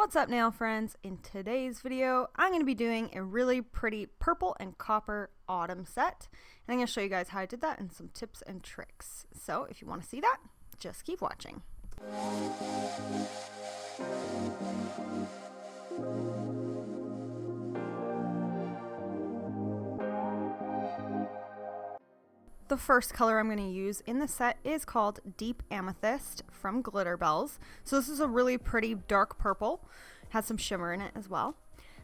What's up nail friends? In today's video, I'm going to be doing a really pretty purple and copper autumn set. And I'm going to show you guys how I did that and some tips and tricks. So if you want to see that, just keep watching. The first color I'm going to use in the set is called Deep Amethyst from Glitter Bells. So this is a really pretty dark purple, has some shimmer in it as well.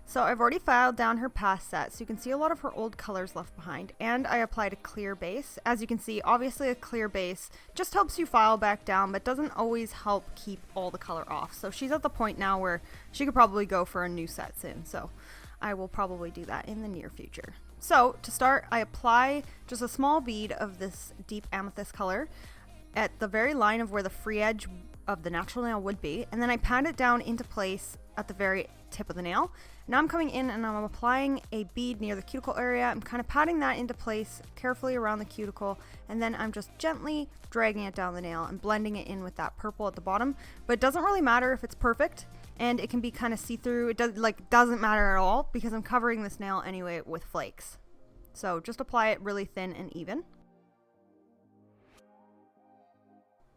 So I've already filed down her past set, so you can see a lot of her old colors left behind, and I applied a clear base. As you can see, obviously a clear base just helps you file back down, but doesn't always help keep all the color off. So she's at the point now where she could probably go for a new set soon, so I will probably do that in the near future. So to start, I apply just a small bead of this deep amethyst color at the very line of where the free edge of the natural nail would be, and then I pat it down into place at the very tip of the nail. Now I'm coming in and I'm applying a bead near the cuticle area. I'm kind of patting that into place carefully around the cuticle, and then I'm just gently dragging it down the nail and blending it in with that purple at the bottom. But it doesn't really matter if it's perfect, and it can be kind of see-through. It doesn't matter at all because I'm covering this nail anyway with flakes. So just apply it really thin and even.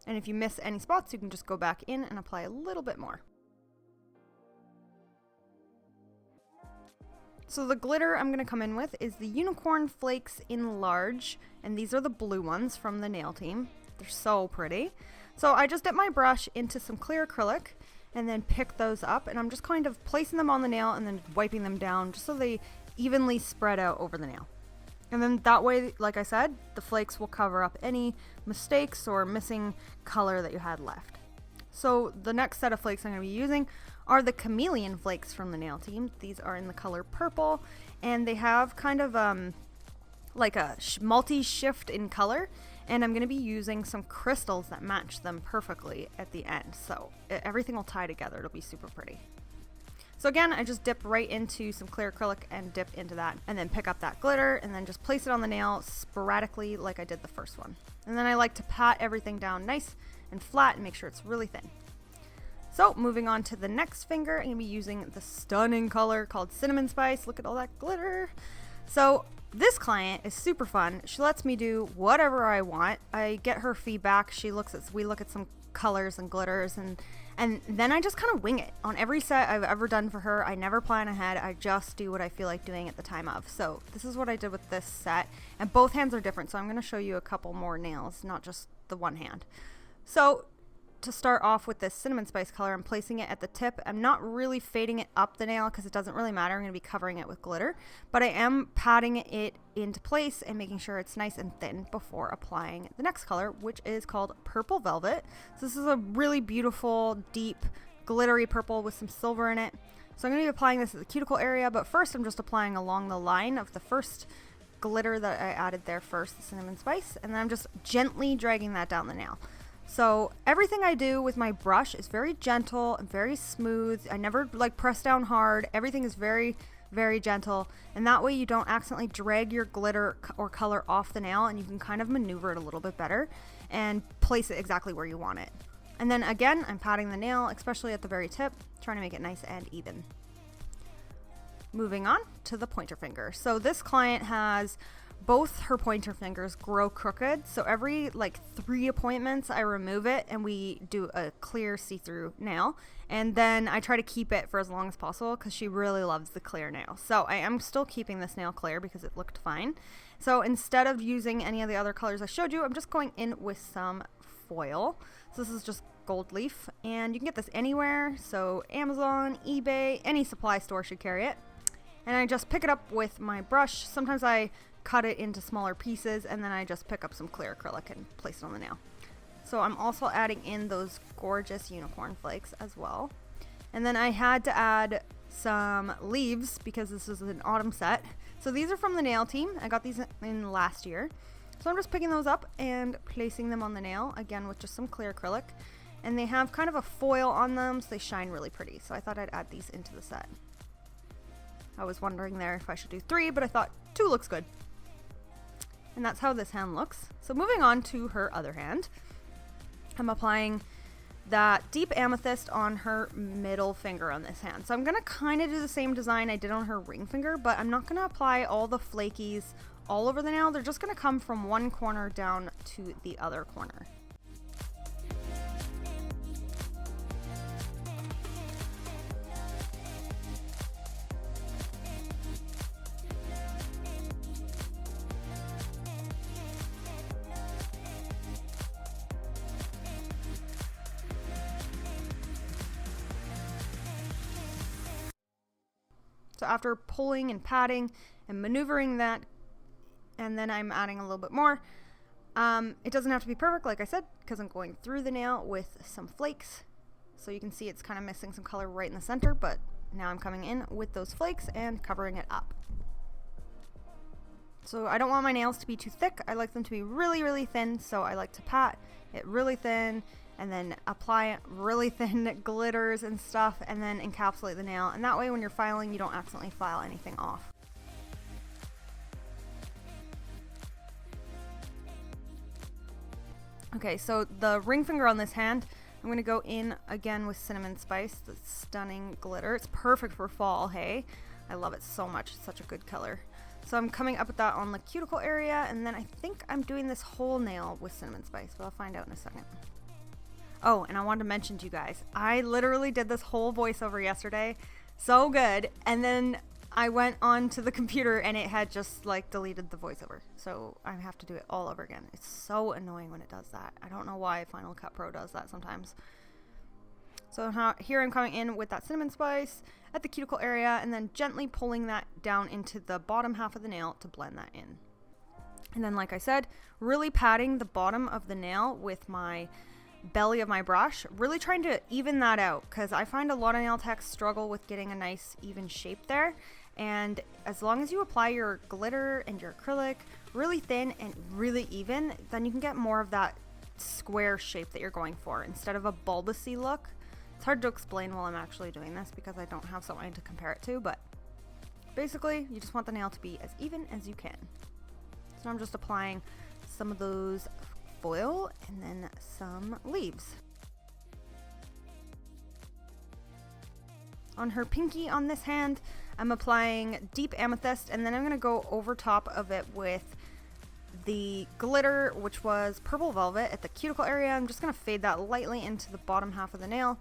And if you miss any spots, you can just go back in and apply a little bit more. So the glitter I'm going to come in with is the Unicorn Flakes in Large, and these are the blue ones from the nail team. They're so pretty. So I just dip my brush into some clear acrylic and then pick those up, and I'm just kind of placing them on the nail and then wiping them down just so they evenly spread out over the nail. And then that way, like I said, the flakes will cover up any mistakes or missing color that you had left. So the next set of flakes I'm going to be using are the Chameleon Flakes from the nail team. These are in the color purple, and they have kind of like a multi-shift in color, and I'm going to be using some crystals that match them perfectly at the end, so everything will tie together. It'll be super pretty. So again, I just dip right into some clear acrylic and dip into that, and then pick up that glitter and then just place it on the nail sporadically like I did the first one. And then I like to pat everything down nice and flat and make sure it's really thin. So moving on to the next finger, I'm going to be using the stunning color called Cinnamon Spice. Look at all that glitter. So this client is super fun. She lets me do whatever I want. I get her feedback. We look at some colors and glitters, and then I just kind of wing it. On every set I've ever done for her, I never plan ahead. I just do what I feel like doing at the time of. So this is what I did with this set, and both hands are different. So I'm going to show you a couple more nails, not just the one hand. So to start off with this Cinnamon Spice color, I'm placing it at the tip. I'm not really fading it up the nail because it doesn't really matter. I'm going to be covering it with glitter, but I am patting it into place and making sure it's nice and thin before applying the next color, which is called Purple Velvet. So this is a really beautiful, deep, glittery purple with some silver in it. So I'm going to be applying this at the cuticle area, but first I'm just applying along the line of the first glitter that I added there first, the Cinnamon Spice, and then I'm just gently dragging that down the nail. So everything I do with my brush is very gentle and very smooth. I never press down hard. Everything is very, very gentle. And that way you don't accidentally drag your glitter or color off the nail, and you can kind of maneuver it a little bit better and place it exactly where you want it. And then again, I'm patting the nail, especially at the very tip, trying to make it nice and even. Moving on to the pointer finger. So this client has both her pointer fingers grow crooked, so every 3 appointments I remove it and we do a clear see-through nail, and then I try to keep it for as long as possible because she really loves the clear nail. So I am still keeping this nail clear because it looked fine. So instead of using any of the other colors I showed you, I'm just going in with some foil. So this is just gold leaf, and you can get this anywhere, so Amazon, eBay, any supply store should carry it. And I just pick it up with my brush. Sometimes I cut it into smaller pieces, and then I just pick up some clear acrylic and place it on the nail. So I'm also adding in those gorgeous unicorn flakes as well. And then I had to add some leaves because this is an autumn set. So these are from the nail team. I got these in last year. So I'm just picking those up and placing them on the nail, again with just some clear acrylic. And they have kind of a foil on them, so they shine really pretty. So I thought I'd add these into the set. I was wondering there if I should do 3, but I thought 2 looks good. And that's how this hand looks. So moving on to her other hand, I'm applying that deep amethyst on her middle finger on this hand. So I'm going to kind of do the same design I did on her ring finger, but I'm not going to apply all the flakies all over the nail. They're just going to come from one corner down to the other corner. So after pulling and patting and maneuvering that, and then I'm adding a little bit more. It doesn't have to be perfect, like I said, because I'm going through the nail with some flakes. So you can see it's kind of missing some color right in the center, but now I'm coming in with those flakes and covering it up. So I don't want my nails to be too thick. I like them to be really, really thin. So I like to pat it really thin and then apply really thin glitters and stuff and then encapsulate the nail. And that way when you're filing, you don't accidentally file anything off. Okay, so the ring finger on this hand, I'm going to go in again with cinnamon spice, the stunning glitter. It's perfect for fall, hey? I love it so much. It's such a good color. So I'm coming up with that on the cuticle area, and then I think I'm doing this whole nail with cinnamon spice, but I'll find out in a second. Oh, and I wanted to mention to you guys, I literally did this whole voiceover yesterday. So good. And then I went on to the computer and it had just like deleted the voiceover. So I have to do it all over again. It's so annoying when it does that. I don't know why Final Cut Pro does that sometimes. So here I'm coming in with that cinnamon spice at the cuticle area and then gently pulling that down into the bottom half of the nail to blend that in. And then like I said, really patting the bottom of the nail with my belly of my brush, really trying to even that out because I find a lot of nail techs struggle with getting a nice even shape there. And as long as you apply your glitter and your acrylic really thin and really even, then you can get more of that square shape that you're going for instead of a bulbousy look. It's hard to explain while I'm actually doing this because I don't have something to compare it to, but basically you just want the nail to be as even as you can. So I'm just applying some of those foil and then some leaves. On her pinky on this hand, I'm applying deep amethyst and then I'm going to go over top of it with the glitter, which was purple velvet at the cuticle area. I'm just going to fade that lightly into the bottom half of the nail,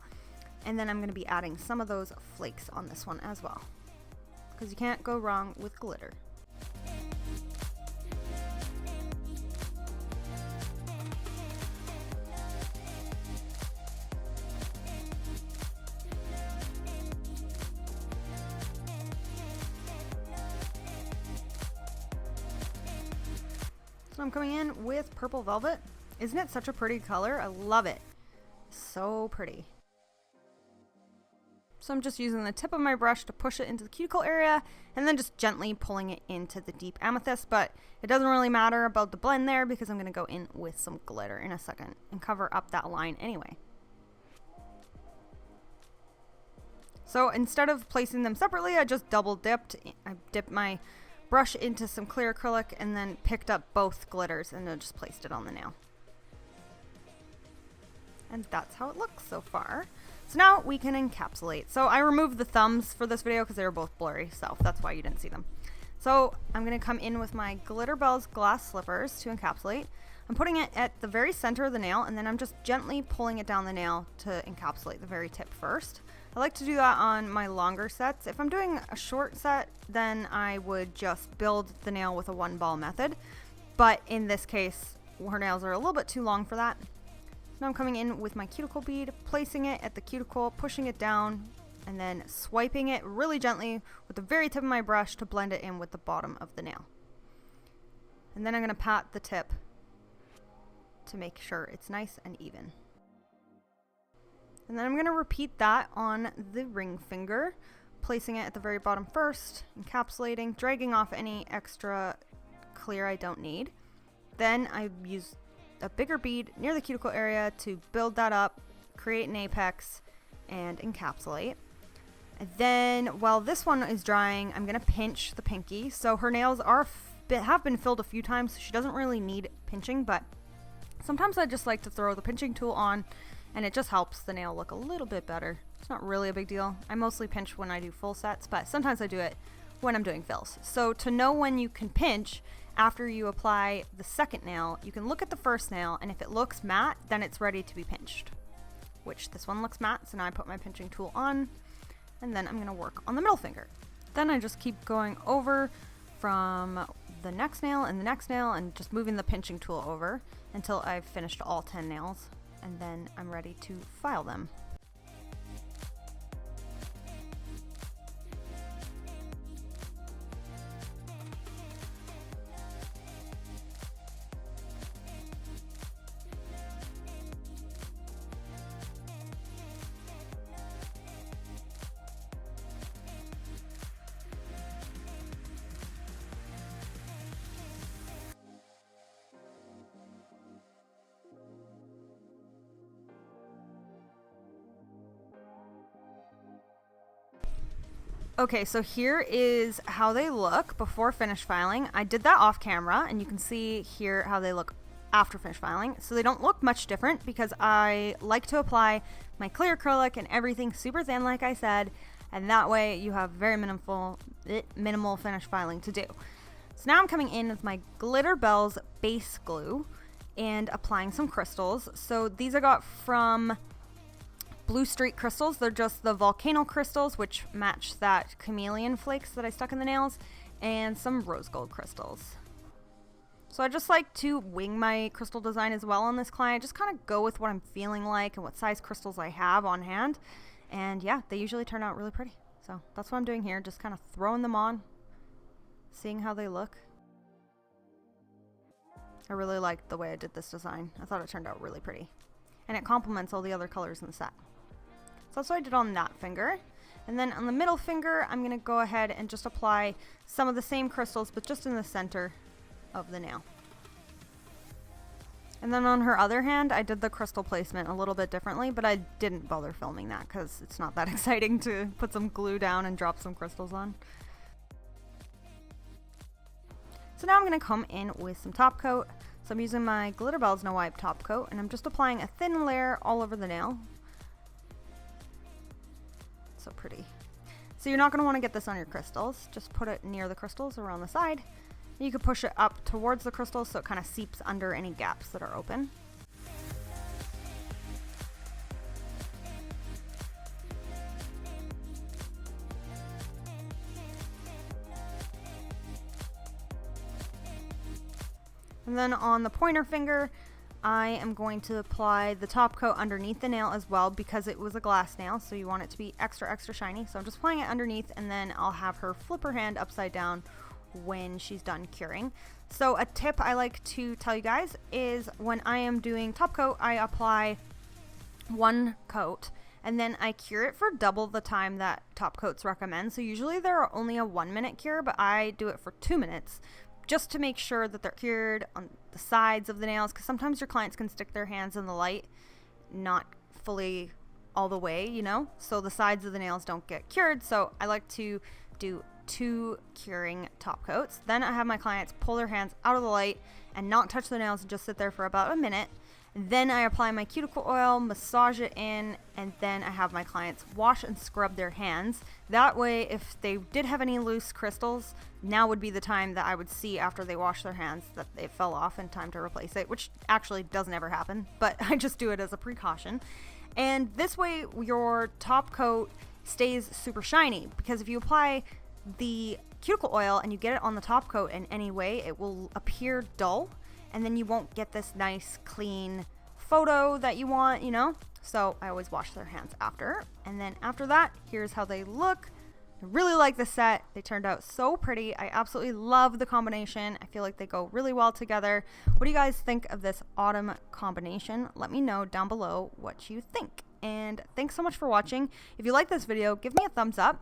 and then I'm going to be adding some of those flakes on this one as well because you can't go wrong with glitter. So I'm coming in with purple velvet. Isn't it such a pretty color? I love it. So pretty. So I'm just using the tip of my brush to push it into the cuticle area and then just gently pulling it into the deep amethyst, but it doesn't really matter about the blend there because I'm going to go in with some glitter in a second and cover up that line anyway. So instead of placing them separately, I just double dipped. I dipped my brush into some clear acrylic and then picked up both glitters and then just placed it on the nail. And that's how it looks so far. So now we can encapsulate. So I removed the thumbs for this video because they were both blurry, so that's why you didn't see them. So I'm going to come in with my Glitter Bells glass slippers to encapsulate. I'm putting it at the very center of the nail and then I'm just gently pulling it down the nail to encapsulate the very tip first. I like to do that on my longer sets. If I'm doing a short set, then I would just build the nail with a one ball method. But in this case, her nails are a little bit too long for that. Now I'm coming in with my cuticle bead, placing it at the cuticle, pushing it down, and then swiping it really gently with the very tip of my brush to blend it in with the bottom of the nail. And then I'm going to pat the tip to make sure it's nice and even. And then I'm going to repeat that on the ring finger, placing it at the very bottom first, encapsulating, dragging off any extra clear I don't need. Then I use a bigger bead near the cuticle area to build that up, create an apex, and encapsulate. And then while this one is drying, I'm going to pinch the pinky. So her nails have been filled a few times, so she doesn't really need pinching, but sometimes I just like to throw the pinching tool on and it just helps the nail look a little bit better. It's not really a big deal. I mostly pinch when I do full sets, but sometimes I do it when I'm doing fills. So to know when you can pinch after you apply the second nail, you can look at the first nail, and if it looks matte, then it's ready to be pinched, which this one looks matte. So now I put my pinching tool on, and then I'm going to work on the middle finger. Then I just keep going over from the next nail and the next nail and just moving the pinching tool over until I've finished all 10 nails, and then I'm ready to file them. Okay, so here is how they look before finish filing. I did that off camera, and you can see here how they look after finish filing. So they don't look much different because I like to apply my clear acrylic and everything super thin, like I said, and that way you have very minimal finish filing to do. So now I'm coming in with my Glitter Bells base glue and applying some crystals. So these I got from Blue Street Crystals. They're just the volcano crystals, which match that chameleon flakes that I stuck in the nails, and some rose gold crystals. So I just like to wing my crystal design as well on this client. Just kind of go with what I'm feeling like and what size crystals I have on hand. And yeah, they usually turn out really pretty. So that's what I'm doing here, just kind of throwing them on, seeing how they look. I really liked the way I did this design. I thought it turned out really pretty. And it complements all the other colors in the set. So that's what I did on that finger. And then on the middle finger, I'm going to go ahead and just apply some of the same crystals, but just in the center of the nail. And then on her other hand, I did the crystal placement a little bit differently, but I didn't bother filming that because it's not that exciting to put some glue down and drop some crystals on. So now I'm going to come in with some top coat. So I'm using my Glitter Bells No Wipe top coat, and I'm just applying a thin layer all over the nail. So pretty. So you're not going to want to get this on your crystals. Just put it near the crystals around the side. You could push it up towards the crystals so it kind of seeps under any gaps that are open. And then on the pointer finger, I am going to apply the top coat underneath the nail as well because it was a glass nail, so you want it to be extra, extra shiny. So I'm just applying it underneath, and then I'll have her flip her hand upside down when she's done curing. So a tip I like to tell you guys is when I am doing top coat, I apply one coat and then I cure it for double the time that top coats recommend. So usually they're only a 1 minute cure, but I do it for 2 minutes just to make sure that they're cured on the sides of the nails, because sometimes your clients can stick their hands in the light not fully all the way, you know, so the sides of the nails don't get cured. So I like to do 2 curing top coats. Then I have my clients pull their hands out of the light and not touch the nails and just sit there for about a minute. Then I apply my cuticle oil, massage it in, and then I have my clients wash and scrub their hands. That way, if they did have any loose crystals, now would be the time that I would see after they wash their hands that they fell off and time to replace it, which actually doesn't ever happen, but I just do it as a precaution. And this way, your top coat stays super shiny, because if you apply the cuticle oil and you get it on the top coat in any way, it will appear dull, and then you won't get this nice clean photo that you want, you know. So I always wash their hands after, and then after that, here's how they look. I really like the set. They turned out so pretty. I absolutely love the combination. I feel like they go really well together. What do you guys think of this autumn combination? Let me know down below what you think. And thanks so much for watching. If you like this video, give me a thumbs up.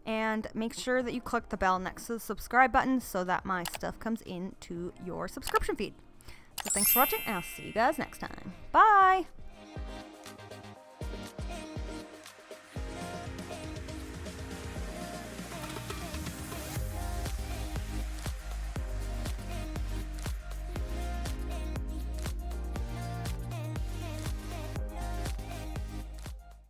And make sure that you click the bell next to the subscribe button so that my stuff comes into your subscription feed. So thanks for watching, and I'll see you guys next time. Bye!